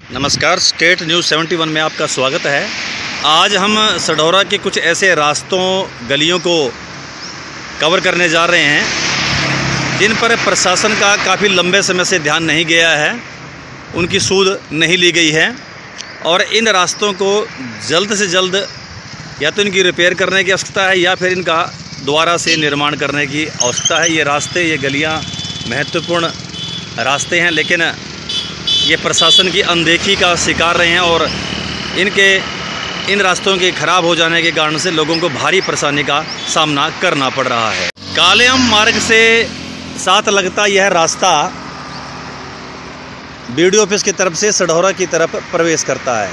नमस्कार, state news 71 में आपका स्वागत है। आज हम सढौरा के कुछ ऐसे रास्तों गलियों को कवर करने जा रहे हैं जिन पर प्रशासन का काफ़ी लंबे समय से ध्यान नहीं गया है, उनकी सूध नहीं ली गई है और इन रास्तों को जल्द से जल्द या तो इनकी रिपेयर करने की आवश्यकता है या फिर इनका दोबारा से निर्माण करने की आवश्यकता है। ये रास्ते, ये गलियाँ महत्वपूर्ण रास्ते हैं, लेकिन ये प्रशासन की अनदेखी का शिकार रहे हैं और इन रास्तों के ख़राब हो जाने के कारण से लोगों को भारी परेशानी का सामना करना पड़ रहा है। कालेआम मार्ग से साथ लगता यह रास्ता BDO ऑफिस की तरफ से सढौरा की तरफ प्रवेश करता है।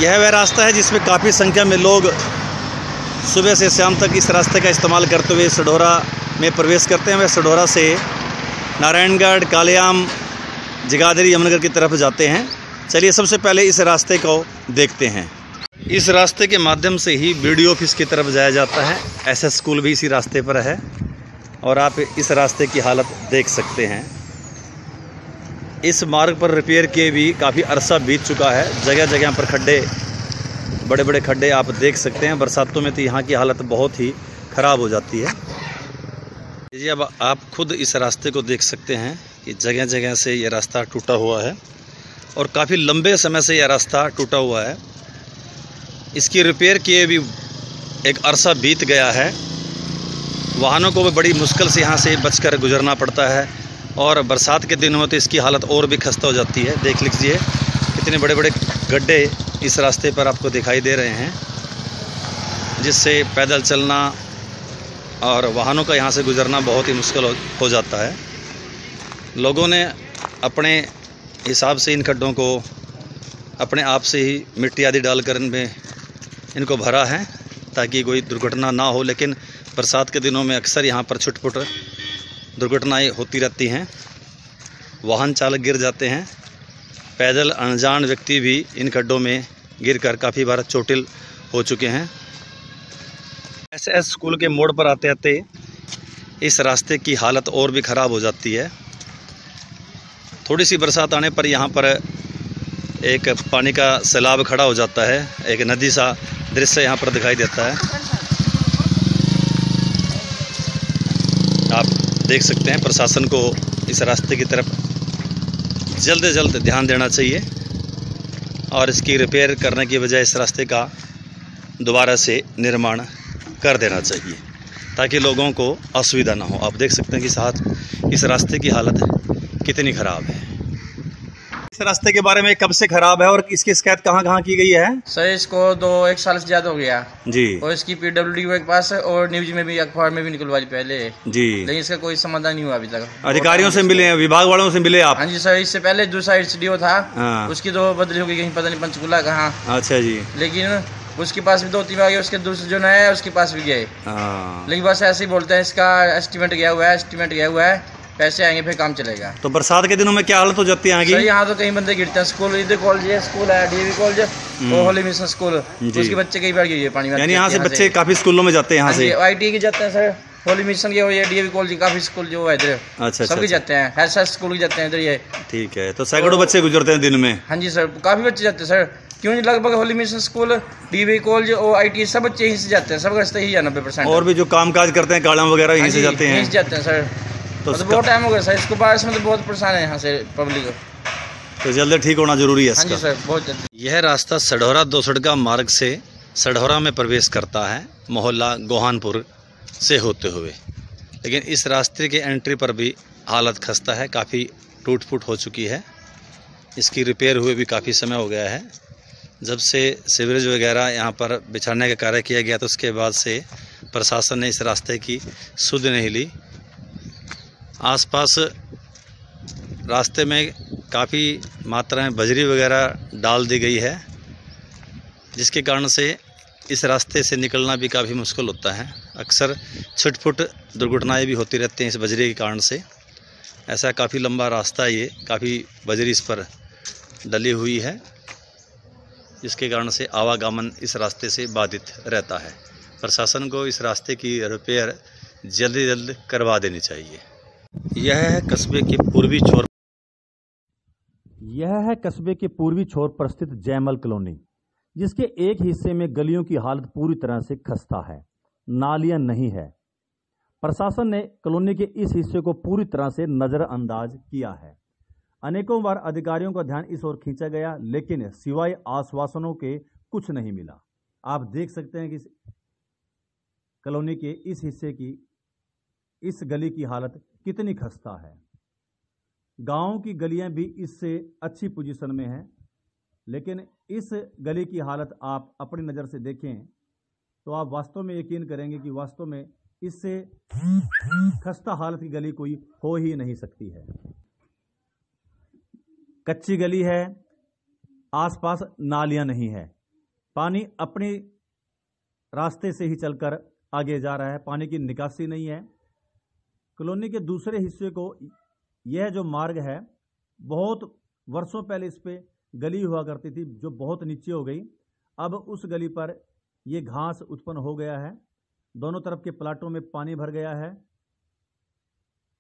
यह वह रास्ता है जिसमें काफ़ी संख्या में लोग सुबह से शाम तक इस रास्ते का इस्तेमाल करते हुए सढौरा में प्रवेश करते हैं। वह सढौरा से नारायणगढ़, कालेआम, जगाधरी, यमुनानगर की तरफ जाते हैं। चलिए सबसे पहले इस रास्ते को देखते हैं। इस रास्ते के माध्यम से ही BDO ऑफिस की तरफ जाया जाता है। SS स्कूल भी इसी रास्ते पर है और आप इस रास्ते की हालत देख सकते हैं। इस मार्ग पर रिपेयर किए भी काफ़ी अरसा बीत चुका है। जगह जगह पर खड्डे, बड़े बड़े खड्डे आप देख सकते हैं। बरसातों में तो यहाँ की हालत बहुत ही ख़राब हो जाती है। जी, अब आप खुद इस रास्ते को देख सकते हैं कि जगह जगह से ये रास्ता टूटा हुआ है और काफ़ी लंबे समय से यह रास्ता टूटा हुआ है। इसकी रिपेयर किए भी एक अरसा बीत गया है। वाहनों को भी बड़ी मुश्किल से यहाँ से बचकर गुजरना पड़ता है और बरसात के दिनों में तो इसकी हालत और भी खस्ता हो जाती है। देख लीजिए कितने बड़े बड़े गड्ढे इस रास्ते पर आपको दिखाई दे रहे हैं, जिससे पैदल चलना और वाहनों का यहाँ से गुजरना बहुत ही मुश्किल हो जाता है। लोगों ने अपने हिसाब से इन खड्डों को अपने आप से ही मिट्टी आदि डालकर इनको भरा है ताकि कोई दुर्घटना ना हो, लेकिन बरसात के दिनों में अक्सर यहाँ पर छुटपुट दुर्घटनाएं होती रहती हैं। वाहन चालक गिर जाते हैं। पैदल अनजान व्यक्ति भी इन खड्डों में गिरकर काफ़ी बार चोटिल हो चुके हैं। SS स्कूल के मोड़ पर आते आते इस रास्ते की हालत और भी ख़राब हो जाती है। थोड़ी सी बरसात आने पर यहाँ पर एक पानी का सैलाब खड़ा हो जाता है। एक नदी सा दृश्य यहाँ पर दिखाई देता है। आप देख सकते हैं प्रशासन को इस रास्ते की तरफ जल्द से जल्द ध्यान देना चाहिए और इसकी रिपेयर करने की बजाय इस रास्ते का दोबारा से निर्माण कर देना चाहिए ताकि लोगों को असुविधा ना हो। आप देख सकते हैं कि इस रास्ते की हालत कितनी ख़राब है। इस रास्ते के बारे में कब से ख़राब है और इसकी शिकायत कहाँ की गई है? सर, इसको 1 साल से ज़्यादा हो गया जी और इसकी PWD के पास और न्यूज में भी, अखबार में भी निकलवाई पहले जी, लेकिन इसका कोई समाधान नहीं हुआ अभी तक। अधिकारियों से मिले हैं, विभाग वालों से मिले आप? हाँ जी सर, इससे पहले दूसरा SDO था, उसकी 2 बदली हो गई, कहीं पता नहीं पंचकूला कहाँ। अच्छा जी। लेकिन उसके पास भी 2-3 बार गए, उसके दूसरे जो नया है उसके पास भी गए, लेकिन बस ऐसे ही बोलते हैं इसका एस्टिमेट गया हुआ है, पैसे आएंगे फिर काम चलेगा। तो बरसात के दिनों में क्या हालत हो जाती है यहाँ की? यहाँ तो कई बंदे गिरते हैं। स्कूल, इधर कॉलेज है, स्कूल है DAV कॉलेज और होली मिशन स्कूल, उसके बच्चे कई बार गिरे पानी में। यानी यहाँ से बच्चे काफी स्कूलों में जाते हैं, यहाँ से ITA के जाते हैं सर, होली मिशन के और ये DAV कॉलेज काफी स्कूल जो है इधर। अच्छा, सभी जाते हैं, SS स्कूल जाते हैं इधर ये। ठीक है, तो सैकड़ों बच्चे गुजरते हैं दिन में? हाँ जी सर, काफी बच्चे जाते हैं सर, क्यों नहीं, लगभग Holi mission school, DAV college और ITA सब बच्चे यहीं से जाते हैं, सब रास्ते ही है 90%। और भी जो काम काज करते हैं, गाड़ियाँ वगैरह यहीं से जाते हैं? यहीं से जाते हैं सर। तो बहुत टाइम हो गया सर इसको, बारिश में तो बहुत परेशान है यहाँ से पब्लिक, तो जल्दी ठीक होना जरूरी है इसका। हाँ जी सर, बहुत जल्दी। यह रास्ता सढौरा दोसड़गा मार्ग से सढौरा में प्रवेश करता है, मोहल्ला गोहानपुर से होते हुए, लेकिन इस रास्ते के एंट्री पर भी हालत खस्ता है, काफ़ी टूट फूट हो चुकी है। इसकी रिपेयर हुए भी काफ़ी समय हो गया है। जब से सीवरेज वगैरह यहाँ पर बिछाने का कार्य किया गया तो उसके बाद से प्रशासन ने इस रास्ते की सुध नहीं ली। आसपास रास्ते में काफ़ी मात्रा में बजरी वगैरह डाल दी गई है, जिसके कारण से इस रास्ते से निकलना भी काफ़ी मुश्किल होता है। अक्सर छुटपुट दुर्घटनाएं भी होती रहती हैं इस बजरी के कारण से। ऐसा काफ़ी लंबा रास्ता है, ये काफ़ी बजरी इस पर डली हुई है, जिसके कारण से आवागमन इस रास्ते से बाधित रहता है। प्रशासन को इस रास्ते की रिपेयर जल्द से जल्द करवा देनी चाहिए। यह है कस्बे के पूर्वी छोर यह है कस्बे के पूर्वी छोर पर स्थित जयमल कॉलोनी, जिसके एक हिस्से में गलियों की हालत पूरी तरह से खस्ता है, नालियां नहीं है। प्रशासन ने कॉलोनी के इस हिस्से को पूरी तरह से नजरअंदाज किया है। अनेकों बार अधिकारियों का ध्यान इस ओर खींचा गया, लेकिन सिवाय आश्वासनों के कुछ नहीं मिला। आप देख सकते हैं कि कॉलोनी के इस हिस्से की, इस गली की हालत कितनी खस्ता है। गांव की गलियां भी इससे अच्छी पोजीशन में हैं, लेकिन इस गली की हालत आप अपनी नज़र से देखें तो आप वास्तव में यकीन करेंगे कि वास्तव में इससे खस्ता हालत की गली कोई हो ही नहीं सकती है। कच्ची गली है, आसपास नालियां नहीं है, पानी अपने रास्ते से ही चलकर आगे जा रहा है, पानी की निकासी नहीं है। कॉलोनी के दूसरे हिस्से को यह जो मार्ग है, बहुत वर्षों पहले इस पे गली हुआ करती थी जो बहुत नीचे हो गई। अब उस गली पर यह घास उत्पन्न हो गया है, दोनों तरफ के प्लाटों में पानी भर गया है।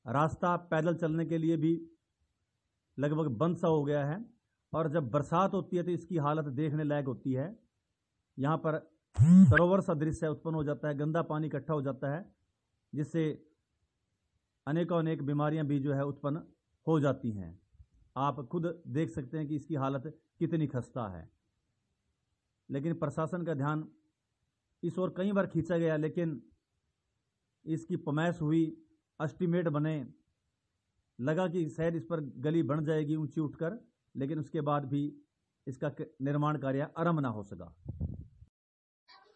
रास्ता पैदल चलने के लिए भी लगभग बंद सा हो गया है, और जब बरसात होती है तो इसकी हालत देखने लायक होती है। यहाँ पर सरोवर सा दृश्य उत्पन्न हो जाता है, गंदा पानी इकट्ठा हो जाता है, जिससे अनेक बीमारियां भी जो है उत्पन्न हो जाती हैं। आप खुद देख सकते हैं कि इसकी हालत कितनी खस्ता है। लेकिन प्रशासन का ध्यान इस ओर कई बार खींचा गया, लेकिन इसकी पमैश हुई, एस्टीमेट बने, लगा कि शायद इस पर गली बन जाएगी ऊंची उठकर, लेकिन उसके बाद भी इसका निर्माण कार्य आरंभ ना हो सका।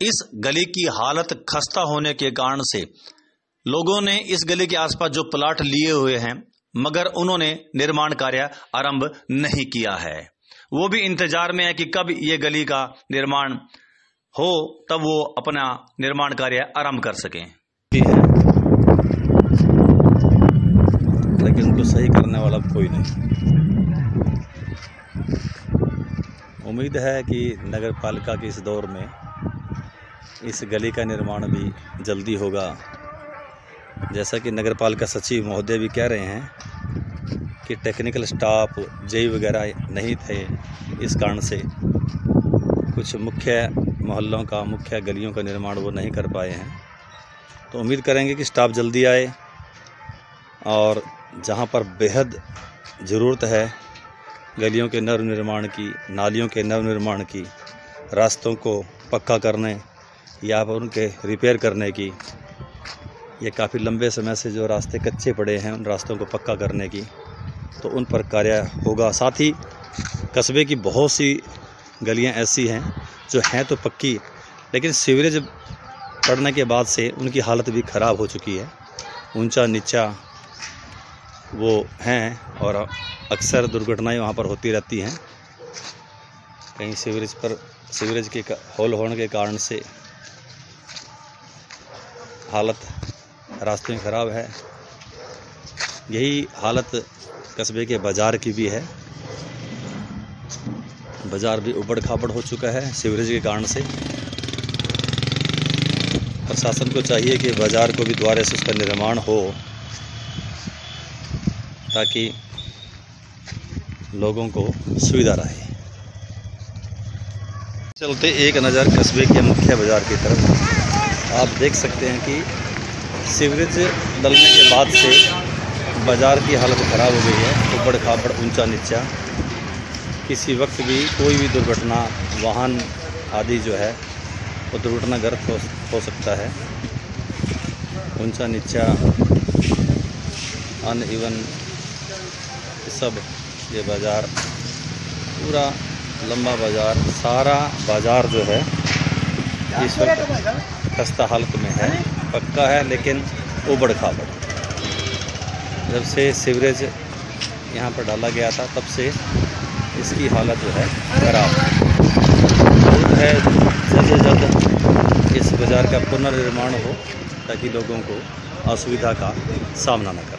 इस गली की हालत खस्ता होने के कारण से लोगों ने इस गली के आसपास जो प्लाट लिए हुए हैं, मगर उन्होंने निर्माण कार्य आरंभ नहीं किया है। वो भी इंतजार में है कि कब ये गली का निर्माण हो, तब वो अपना निर्माण कार्य आरंभ कर सकें। लेकिन उनको सही करने वाला कोई नहीं। उम्मीद है कि नगर पालिका के इस दौर में इस गली का निर्माण भी जल्दी होगा। जैसा कि नगर पालिका सचिव महोदय भी कह रहे हैं कि टेक्निकल स्टाफ, जेई वगैरह नहीं थे, इस कारण से कुछ मुख्य मोहल्लों का, मुख्य गलियों का निर्माण वो नहीं कर पाए हैं। तो उम्मीद करेंगे कि स्टाफ जल्दी आए और जहां पर बेहद ज़रूरत है गलियों के नवनिर्माण की, नालियों के नवनिर्माण की, रास्तों को पक्का करने या उनके रिपेयर करने की, ये काफ़ी लंबे समय से जो रास्ते कच्चे पड़े हैं उन रास्तों को पक्का करने की, तो उन पर कार्य होगा। साथ ही कस्बे की बहुत सी गलियां ऐसी हैं जो हैं तो पक्की, लेकिन सीवरेज पड़ने के बाद से उनकी हालत भी ख़राब हो चुकी है, ऊंचा नीचा वो हैं, और अक्सर दुर्घटनाएं वहां पर होती रहती हैं। कहीं सीवरेज के होल होने के कारण से हालत रास्ते में ख़राब है। यही हालत कस्बे के बाज़ार की भी है। बाज़ार भी उबड़ खाबड़ हो चुका है सीवरेज के कारण से। प्रशासन को चाहिए कि बाज़ार को भी दोबारा से उसका निर्माण हो, ताकि लोगों को सुविधा रहे। चलते एक नज़र कस्बे के मुख्य बाज़ार की तरफ। आप देख सकते हैं कि सीवरेज डलने के बाद से बाज़ार की हालत ख़राब हो गई है, उबड़ खाबड़, ऊंचा नीचा। किसी वक्त भी कोई भी दुर्घटना, वाहन आदि जो है वो दुर्घटनाग्रस्त हो सकता है। ऊंचा नीचा, अनइवन सब, ये बाज़ार पूरा लंबा बाज़ार, सारा बाज़ार जो है इस वक्त खस्ता हालत में है, पक्का है लेकिन उबड़ खाबड़। जब से सीवरेज यहाँ पर डाला गया था तब से इसकी हालत जो है ख़राब है। जल्द से जल्द इस बाज़ार का पुनर्निर्माण हो, ताकि लोगों को असुविधा का सामना न करना।